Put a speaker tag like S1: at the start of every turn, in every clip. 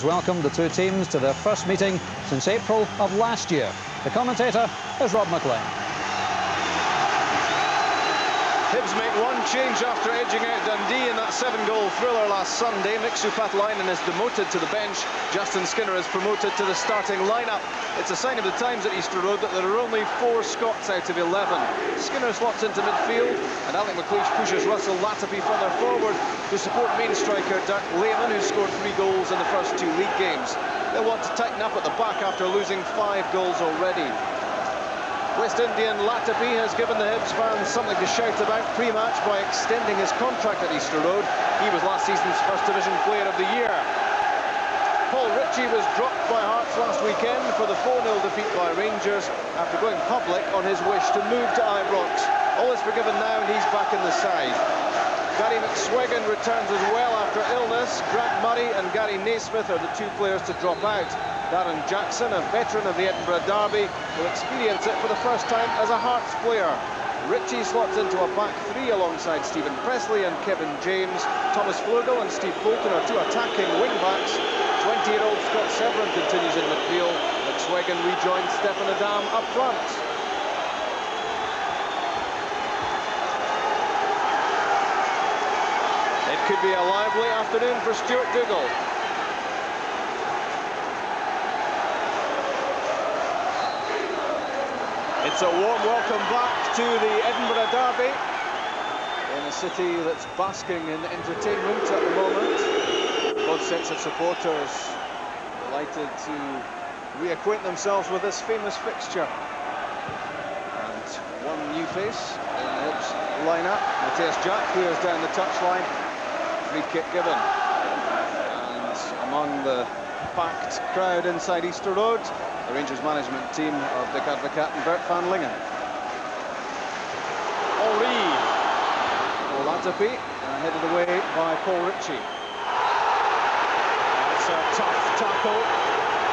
S1: Welcome the two teams to their first meeting since April of last year. The commentator is Rob McLean.
S2: Hibs make one change after edging out Dundee in that 7-goal thriller last Sunday. Mixu Paatelainen is demoted to the bench. Justin Skinner is promoted to the starting lineup. It's a sign of the times at Easter Road that there are only 4 Scots out of 11. Skinner slots into midfield, and Alec McLeish pushes Russell Latapy further forward to support main striker Dirk Lehmann, who scored 3 goals in the first 2 league games. They'll want to tighten up at the back after losing 5 goals already. West Indian Latapy has given the Hibs fans something to shout about pre-match by extending his contract at Easter Road. He was last season's First Division Player of the Year. Paul Ritchie was dropped by Hearts last weekend for the 4-0 defeat by Rangers after going public on his wish to move to Ibrox. All is forgiven now and he's back in the side. Gary McSweggan returns as well after illness. Grant Murray and Gary Naismith are the 2 players to drop out. Darren Jackson, a veteran of the Edinburgh Derby, will experience it for the first time as a Hearts player. Ritchie slots into a back 3 alongside Stephen Pressley and Kevin James. Thomas Flugel and Steve Bolton are 2 attacking wing-backs. 20-year-old Scott Severin continues in midfield. McSweggan rejoins Stefan Adam up front. It could be a lively afternoon for Stuart Dougal. It's a warm welcome back to the Edinburgh Derby in a city that's basking in entertainment at the moment. Both sets of supporters delighted to reacquaint themselves with this famous fixture. And one new face in the Hibs lineup. Matthias Jack clears down the touchline. Free kick given. And among the packed crowd inside Easter Road, the Rangers management team of Dick Advocat and Bert van Lingen. Henry. Latapy headed away by Paul Ritchie. It's a tough tackle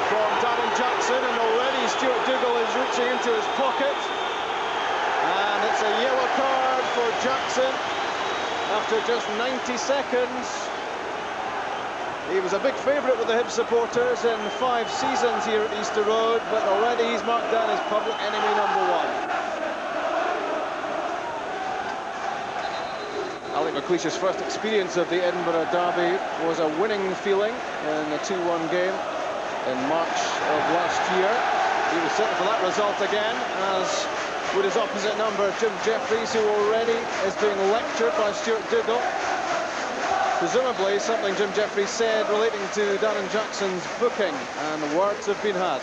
S2: from Darren Jackson, and already Stuart Dougal is reaching into his pocket. And it's a yellow card for Jackson after just 90 seconds. He was a big favourite with the Hibs supporters in 5 seasons here at Easter Road, but already he's marked down as public enemy #1. Alec McLeish's first experience of the Edinburgh Derby was a winning feeling in a 2-1 game in March of last year. He was certain for that result again, as would his opposite number, Jim Jeffries, who already is being lectured by Stuart Dougal. Presumably something Jim Jeffries said relating to Darren Jackson's booking, and words have been had.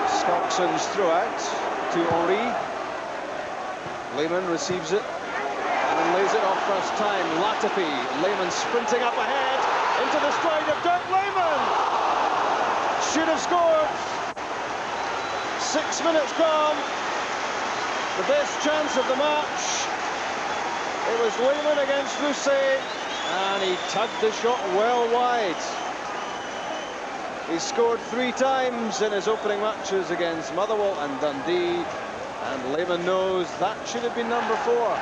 S2: Scotson's throw-out to Henry. Lehmann receives it and then lays it off first time. Latapy, Lehmann sprinting up ahead into the stride of Dirk Lehmann. Should have scored. 6 minutes gone. The best chance of the match. It was Lehmann against Rousset, and he tugged the shot well wide. He scored 3 times in his opening matches against Motherwell and Dundee, and Lehmann knows that should have been number 4.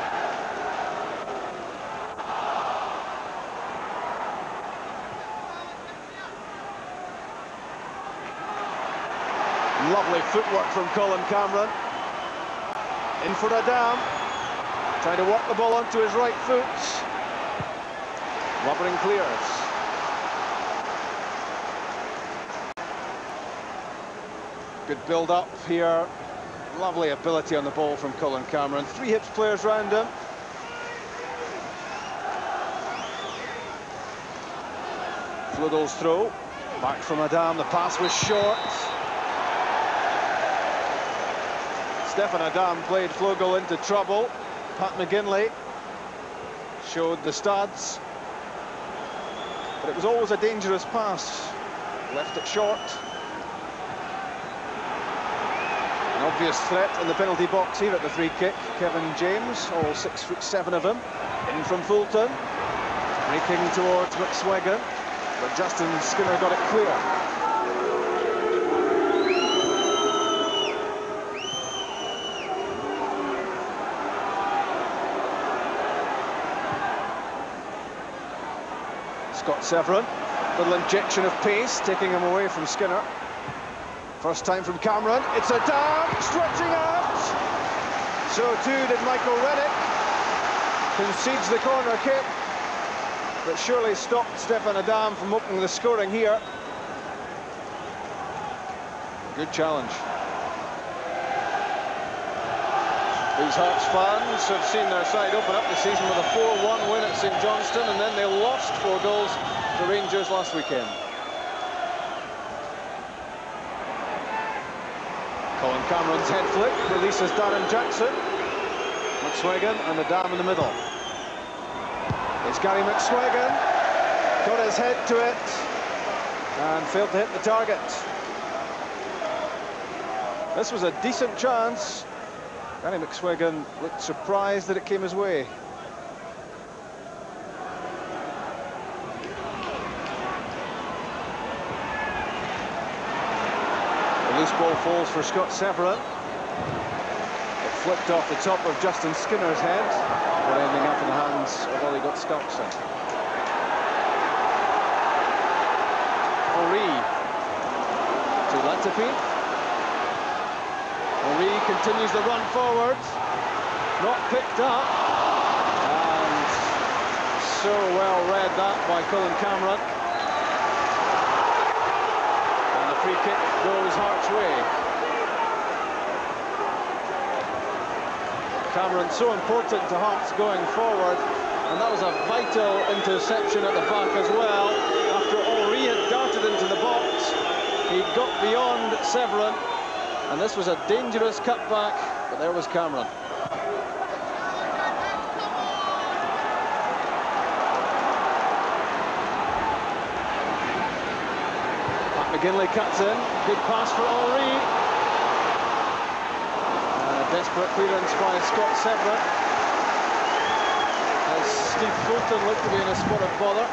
S2: Lovely footwork from Colin Cameron. In for Adam, trying to walk the ball onto his right foot. Lovering clears. Good build-up here. Lovely ability on the ball from Colin Cameron. 3 Hibs players round him. Flugel's throw. Back from Adam, the pass was short. Stefan Adam played Flugel into trouble. Pat McGinley showed the studs. But it was always a dangerous pass. Left it short. An obvious threat in the penalty box here at the free kick. Kevin James, all 6'7" of him. In from Fulton. Breaking towards McSweggan. But Justin Skinner got it clear. Scott Severin, little injection of pace, taking him away from Skinner. First time from Cameron, it's a dam, stretching out. So too did Michael Rennick. Concedes the corner kick, but surely stopped Stefan Adam from opening the scoring here. Good challenge. These Hearts fans have seen their side open up the season with a 4-1 win at St Johnstone, and then they lost 4 goals to Rangers last weekend. Colin Cameron's head flick releases Darren Jackson. McSwagan and the dam in the middle. It's Gary McSwagan, got his head to it and failed to hit the target. This was a decent chance. Gary McSwagan looked surprised that it came his way. The loose ball falls for Scott Severin. It flipped off the top of Justin Skinner's head, but ending up in the hands of Ollie Gottskalkson. Henry to Latifi. Henry continues the run forward, not picked up, and so well read that by Colin Cameron. And the free kick goes Hearts' way. Cameron so important to Hearts going forward, and that was a vital interception at the back as well. After Henry had darted into the box, he got beyond Severin. And this was a dangerous cutback, but there was Cameron. Pat McGinley cuts in, good pass for Henry. And a desperate clearance by Scott Severin. As Steve Fulton looked to be in a spot of bother.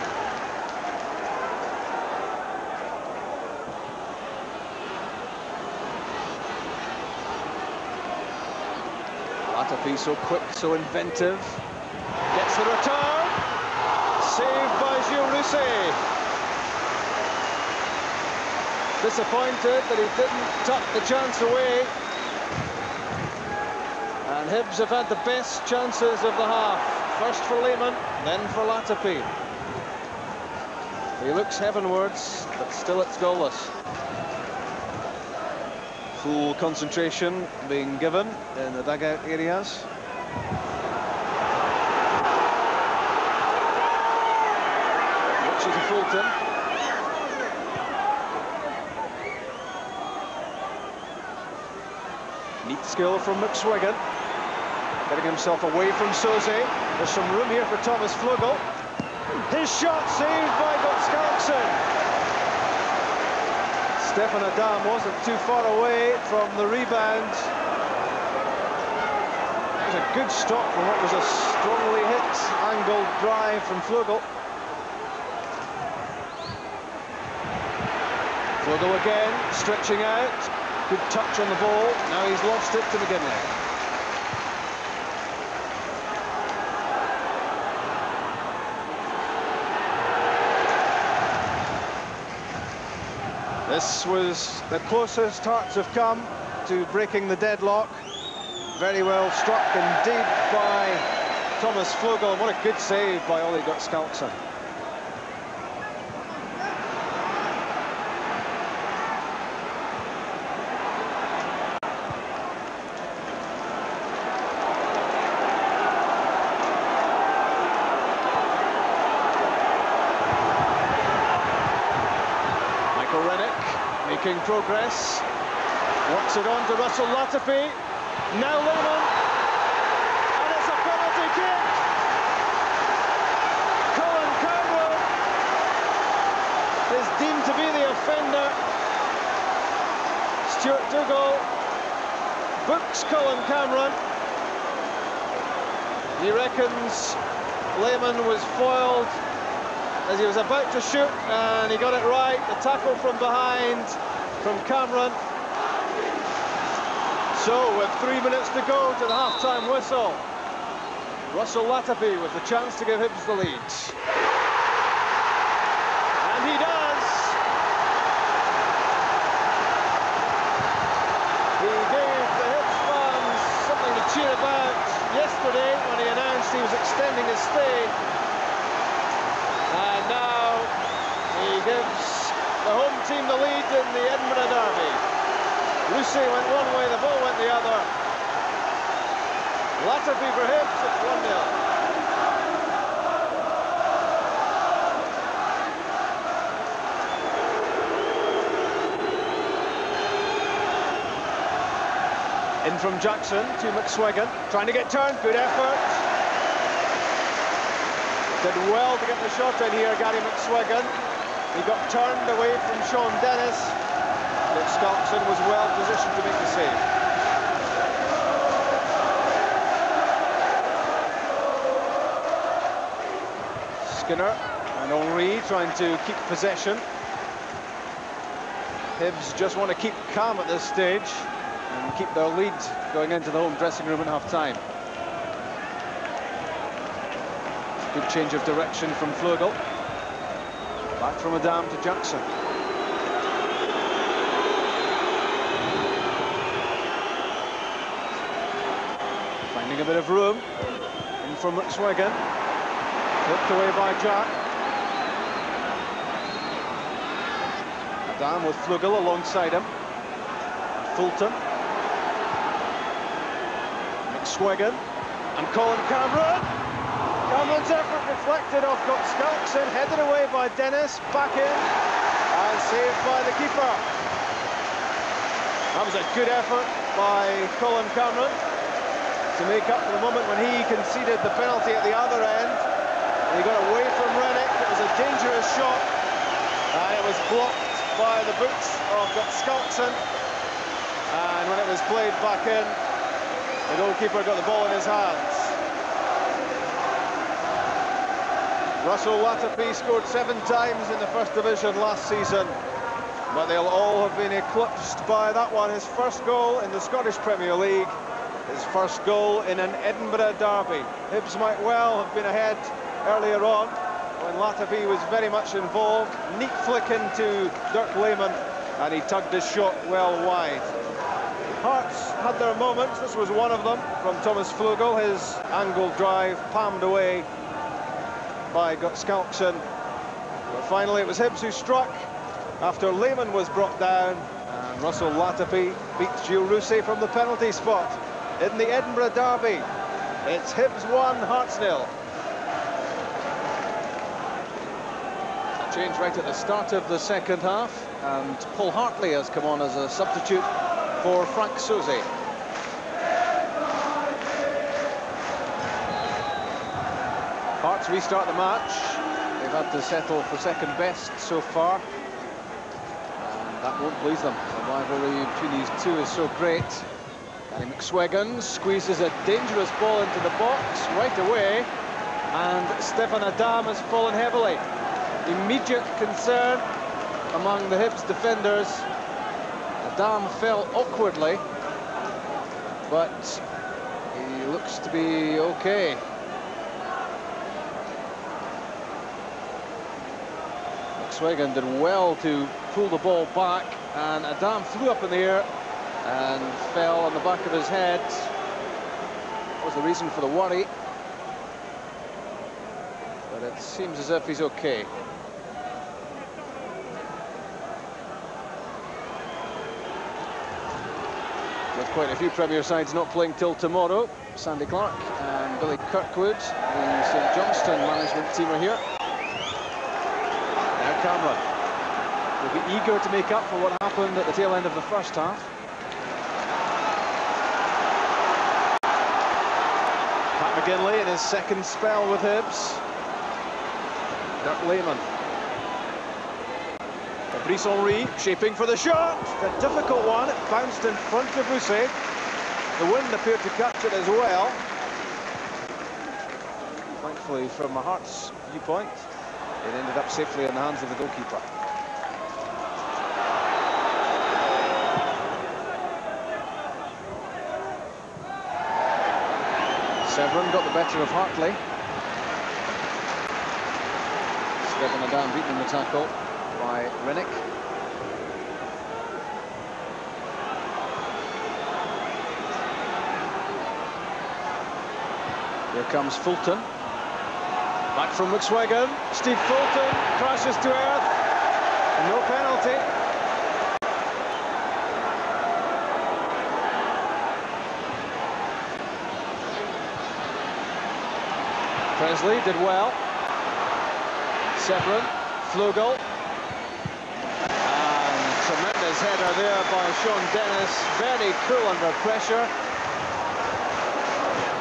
S2: Latifi so quick, so inventive. Gets the return. Saved by Gilles Rousset. Disappointed that he didn't tuck the chance away. And Hibs have had the best chances of the half. First for Lehman, then for Latifi. He looks heavenwards, but still it's goalless. Full concentration being given in the dugout areas. Ritchie to Fulton. Neat skill from McSwagan. Getting himself away from Soze. There's some room here for Thomas Flugel. His shot saved by Gottskalkson. Stefan Adam wasn't too far away from the rebound. It was a good stop from what was a strongly hit angled drive from Flugel. Flugel again, stretching out. Good touch on the ball. Now he's lost it to McGinley. This was the closest Hearts have come to breaking the deadlock. Very well struck indeed by Thomas Flugel. What a good save by Ollie Gottskalkson. Making progress, works it on to Russell Latifi, now Lehman, and it's a penalty kick. Colin Cameron is deemed to be the offender. Stuart Dougal books Colin Cameron. He reckons Lehman was foiled as he was about to shoot, and he got it right. The tackle from behind from Cameron. So with 3 minutes to go to the half-time whistle, Russell Latifi with the chance to give Hibs the lead. announced he was extending his stay. And now he gives the home team the lead in the Edinburgh derby. Lucy went one way, the ball went the other. Latterby for Hibs, it's 1-0. In from Jackson to McSwiggan, trying to get turned, good effort. Did well to get the shot in here, Gary McSwiggan. He got turned away from Sean Dennis, but Skelton was well positioned to make the save. Skinner and Henry trying to keep possession. Hibs just want to keep calm at this stage and keep their lead going into the home dressing room at half-time. Good change of direction from Flugel. Back from Adam to Jackson. Finding a bit of room. In from McSwiggan. Flipped away by Jack. Adam with Flugel alongside him. Fulton. McSwiggan and Colin Cameron. Cameron's effort reflected off Skelton, headed away by Dennis, back in, and saved by the keeper. That was a good effort by Colin Cameron to make up for the moment when he conceded the penalty at the other end. He got away from Rennick. It was a dangerous shot, and it was blocked by the boots of Skelton. And when it was played back in, the goalkeeper got the ball in his hands. Russell Latterby scored 7 times in the First Division last season, but they'll all have been eclipsed by that one. His first goal in the Scottish Premier League, his first goal in an Edinburgh derby. Hibs might well have been ahead earlier on when Latterby was very much involved. Neat flick into Dirk Lehmann, and he tugged his shot well wide. Hearts had their moments. This was one of them from Thomas Flugel. His angled drive palmed away by Skelton. But finally it was Hibs who struck after Lehmann was brought down, and Russell Latterby beats Gilles Rousset from the penalty spot in the Edinburgh derby. It's Hibs 1, Hearts 0. Change right at the start of the second half, and Paul Hartley has come on as a substitute for Frank Soze. Hearts restart the match. They've had to settle for second best so far, and that won't please them. The rivalry between these two is so great. Gary McSwiggan squeezes a dangerous ball into the box right away, and Stefan Adam has fallen heavily. Immediate concern among the Hibs defenders. Adam fell awkwardly, but he looks to be okay. McSwiggan did well to pull the ball back, and Adam flew up in the air and fell on the back of his head. That was the reason for the worry, but it seems as if he's okay. With quite a few Premier sides not playing till tomorrow, Sandy Clark and Billy Kirkwood, the St Johnstone management team, are here. Now Cameron will be eager to make up for what happened at the tail end of the first half. Pat McGinley in his second spell with Hibs. Dirk Lehmann. Brice Henry shaping for the shot. A difficult one. It bounced in front of Rousset. The wind appeared to catch it as well. Thankfully, from a Hearts viewpoint, it ended up safely in the hands of the goalkeeper. Severn got the better of Hartley. Stefan Adam beaten the tackle by Rennick. Here comes Fulton. Back from McSwiggan. Steve Fulton crashes to earth. No penalty. Presley did well. Severin, Flugel. And tremendous header there by Sean Dennis. Very cool under pressure.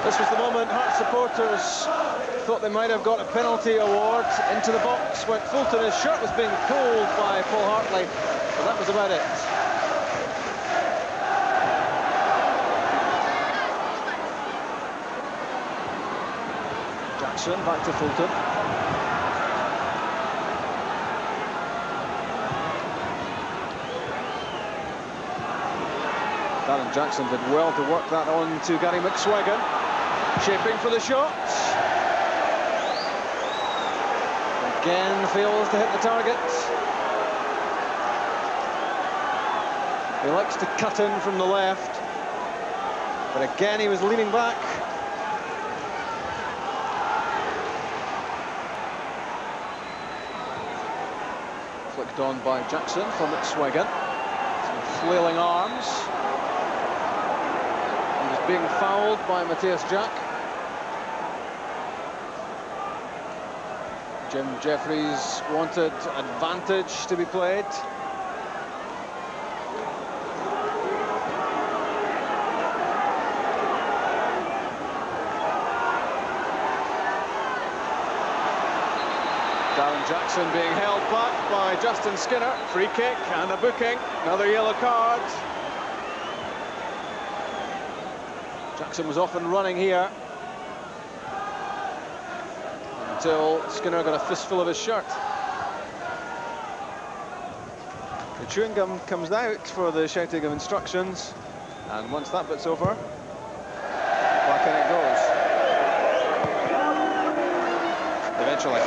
S2: This was the moment Hearts supporters thought they might have got a penalty award. Into the box went Fulton. His shirt was being pulled by Paul Hartley, but that was about it. Jackson back to Fulton. Darren Jackson did well to work that on to Gary McSwiggan. Shaping for the shot. Again fails to hit the target. He likes to cut in from the left, but again he was leaning back. Flicked on by Jackson for McSwiggan. Some flailing arms. He was being fouled by Matthias Jack. Jim Jeffries wanted advantage to be played. Darren Jackson being held back by Justin Skinner. Free kick and a booking. Another yellow card. Jackson was off and running here until Skinner got a fistful of his shirt. The chewing gum comes out for the shouting of instructions, and once that bit's over, back in it goes. Eventually.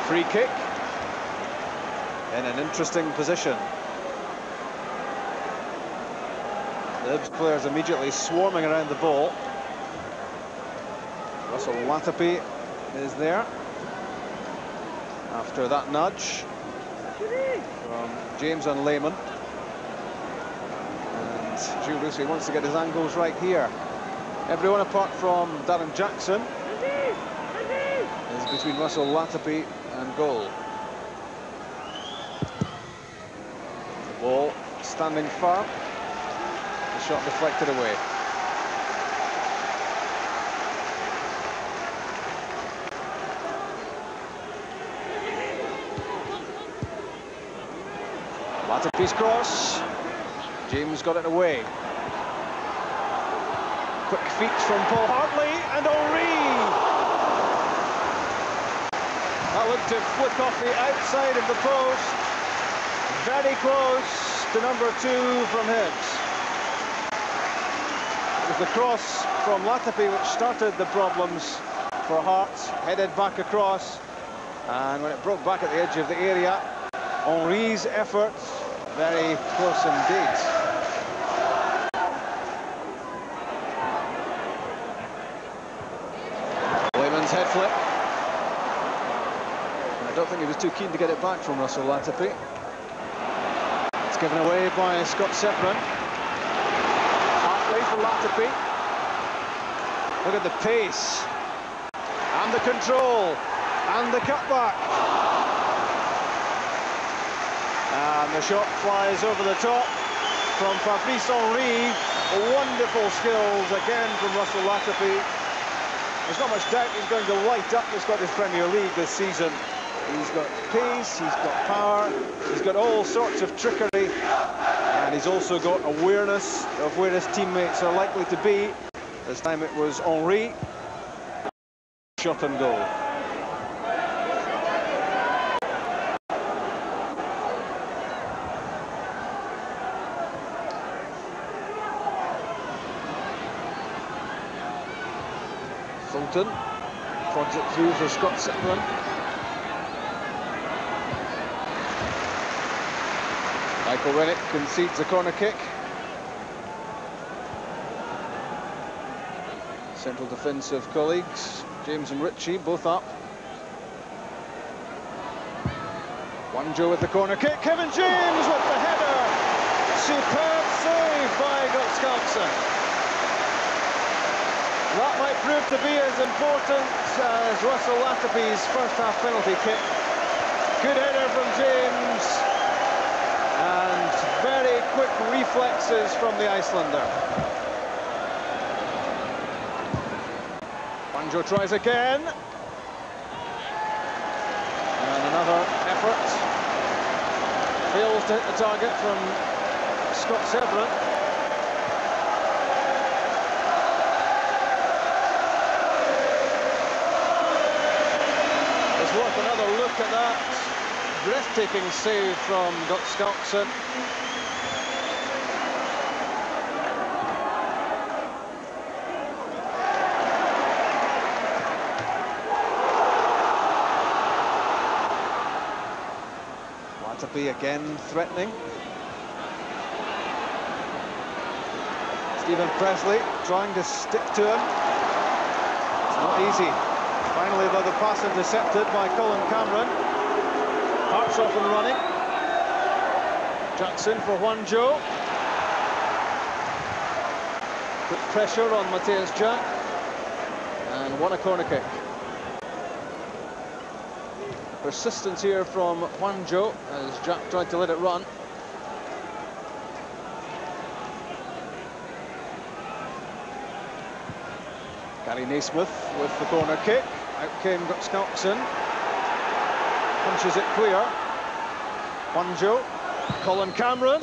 S2: Free kick in an interesting position. The Hibs players immediately swarming around the ball. Russell Latapi is there after that nudge from James and Lehman. And Gilles Roussi wants to get his angles right here. Everyone apart from Darren Jackson is between Russell Latapi and goal. The ball standing firm. The shot deflected away. Latapi's cross. James got it away. Quick feet from Paul Hartley and Henry. That looked to flick off the outside of the post. Very close to number 2 from Hibs. It was the cross from Latapi which started the problems for Hearts. Headed back across, and when it broke back at the edge of the area, Henry's effort, very close indeed. Lehman's head flip. I don't think he was too keen to get it back from Russell Latapi. It's given away by Scott Severin. Hartley for Latapi. Look at the pace and the control and the cutback. And the shot flies over the top from Fabrice Henry. Wonderful skills again from Russell Latapi. There's not much doubt he's going to light up the Scottish Premier League this season. He's got pace, he's got power, he's got all sorts of trickery, and he's also got awareness of where his teammates are likely to be. This time it was Henry. Shot and goal. Fulton prods it through for Scott Severin. Michael Rennick concedes a corner kick. Central defensive colleagues, James and Ritchie, both up. Wanjo with the corner kick. Kevin James with the header. Superb save by Gottskalksen. That might prove to be as important as Russell Latapy's first half penalty kick. Good header from James and very quick reflexes from the Icelander. Wanjo tries again. And another effort. Fails to hit the target from Scott Severin. It's worth another look at that breathtaking save from Gottskalksen. Latapy again threatening. Stephen Presley trying to stick to him. It's not easy. Finally, though, the pass intercepted by Colin Cameron. Hart's off and running. Jackson for Wanjo. Put pressure on Matthias Jack. And won a corner kick. Persistence here from Wanjo as Jack tried to let it run. Gary Naismith with the corner kick. Out came Gottskalksen. Punches it clear. Wanjo. Colin Cameron.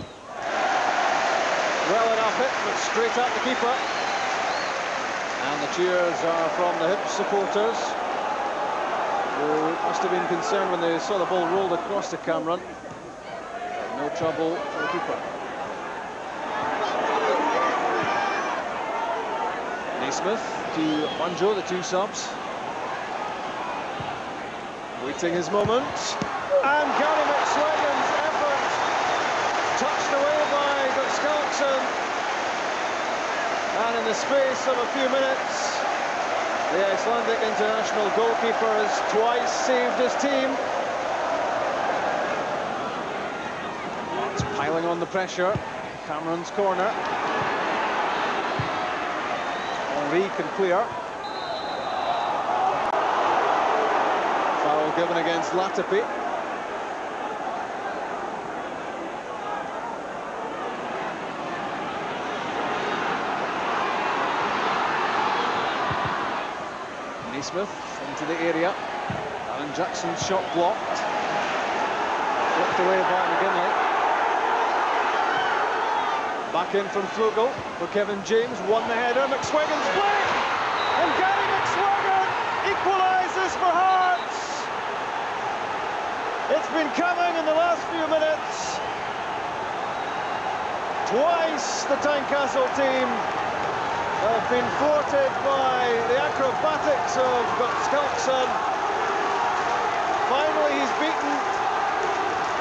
S2: Well enough hit, but straight at the keeper. And the cheers are from the Hibs supporters, who must have been concerned when they saw the ball rolled across to Cameron. No trouble for the keeper. Naismith to Wanjo, the two subs. Waiting his moment. And Gary McSwagan's effort touched away by Gottskalksen. And in the space of a few minutes, the Icelandic international goalkeeper has twice saved his team. It's piling on the pressure. Cameron's corner. Henry can clear. Foul given against Latapy. Naismith into the area. Alan Jackson's shot blocked. Flipped away by McGinley. Back in from Flugel for Kevin James. Won the header. McSwagan's play. And Gary McSwagan equalises for Hearts. It's been coming in the last few minutes. Twice the Tynecastle team have been thwarted by the acrobatics of Gottskalksen. Finally he's beaten,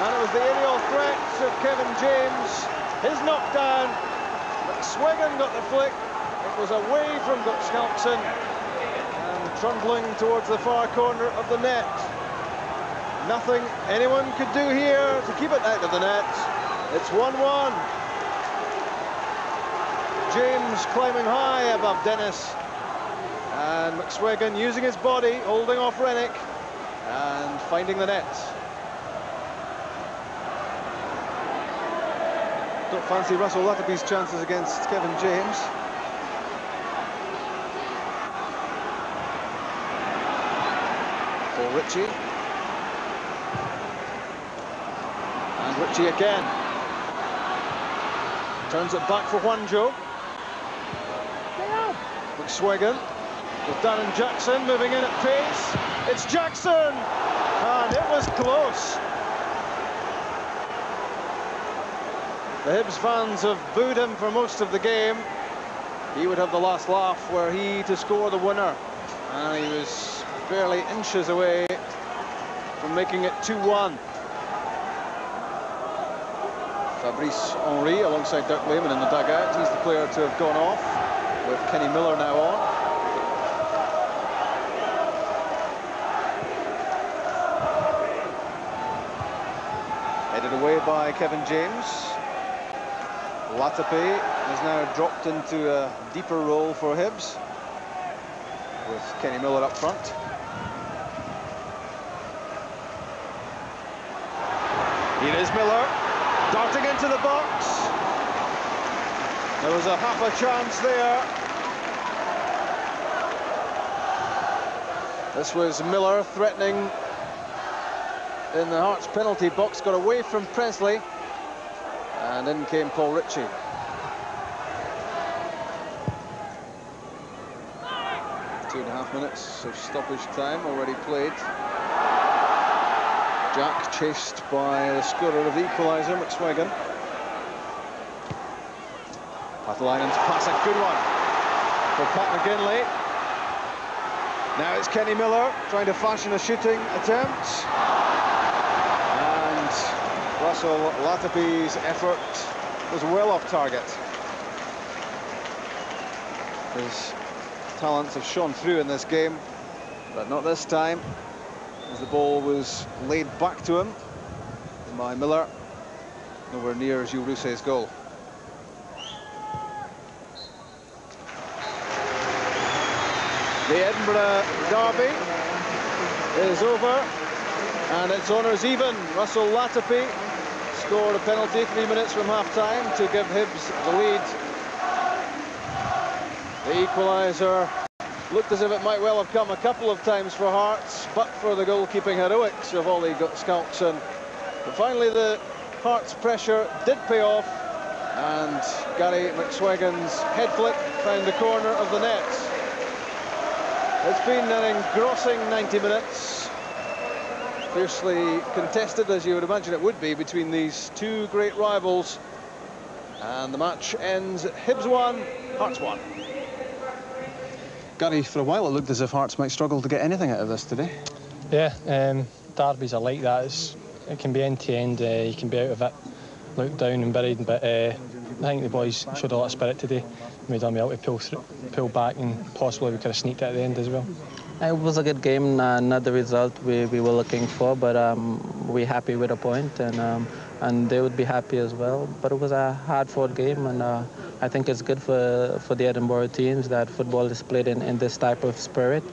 S2: and it was the aerial threats of Kevin James, his knockdown. McSwagan got the flick. It was away from Gottskalksen and trundling towards the far corner of the net. Nothing anyone could do here to keep it out of the net. It's 1-1. James climbing high above Dennis, and McSwagan using his body, holding off Rennick and finding the net. Don't fancy Russell Latapy's chances against Kevin James. For Ritchie. And Ritchie again. Turns it back for Wanjo. McSwagan with Darren Jackson moving in at pace. It's Jackson, and it was close. The Hibs fans have booed him for most of the game. He would have the last laugh were he to score the winner, and he was barely inches away from making it 2-1. Fabrice Henry alongside Dirk Lehmann in the dugout. He's the player to have gone off, with Kenny Miller now on. Headed away by Kevin James. Latape has now dropped into a deeper role for Hibs, with Kenny Miller up front. Here is Miller, darting into the box. There was a half a chance there. This was Miller threatening in the Hearts penalty box, got away from Presley, and in came Paul Ritchie. Two and a half minutes of stoppage time already played. Jack chased by the scorer of the equaliser, McSwagan. Pathalainen's pass, a good one for Pat McGinley. Now it's Kenny Miller trying to fashion a shooting attempt. And Russell Latape's effort was well off target. His talents have shone through in this game, but not this time, as the ball was laid back to him by Miller, nowhere near Gilles Rousset's goal. The Edinburgh derby is over, and it's honours even. Russell Latape scored a penalty 3 minutes from half-time to give Hibs the lead. The equaliser looked as if it might well have come a couple of times for Hearts, but for the goalkeeping heroics of Ollie Skalkson. But finally the Hearts pressure did pay off, and Gary McSwagan's head flick found the corner of the net. It's been an engrossing 90 minutes, fiercely contested as you would imagine it would be between these two great rivals, and the match ends Hibs 1, Hearts 1. Gary, for a while it looked as if Hearts might struggle to get anything out of this today. Yeah, derbies are like that. It can be end to end. You can be out of it, looked down and buried. But I think the boys showed a lot of spirit today. Made them able to pull back, and possibly we could have sneaked it at the end as well. It was a good game, not the result we were looking for, but we're happy with a point, and they would be happy as well. But it was a hard-fought game, and I think it's good for the Edinburgh teams that football is played in this type of spirit,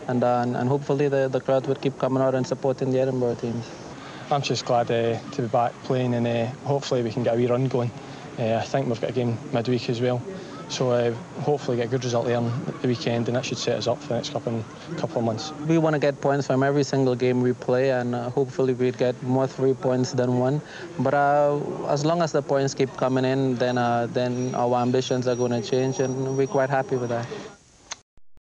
S2: and hopefully the crowd would keep coming out and supporting the Edinburgh teams. I'm just glad to be back playing, and hopefully we can get a wee run going. I think we've got a game midweek as well. So hopefully get a good result there on the weekend, and that should set us up for the next couple of months. We want to get points from every single game we play, and hopefully we'd get more 3 points than 1. But as long as the points keep coming in, then our ambitions are going to change, and we're quite happy with that.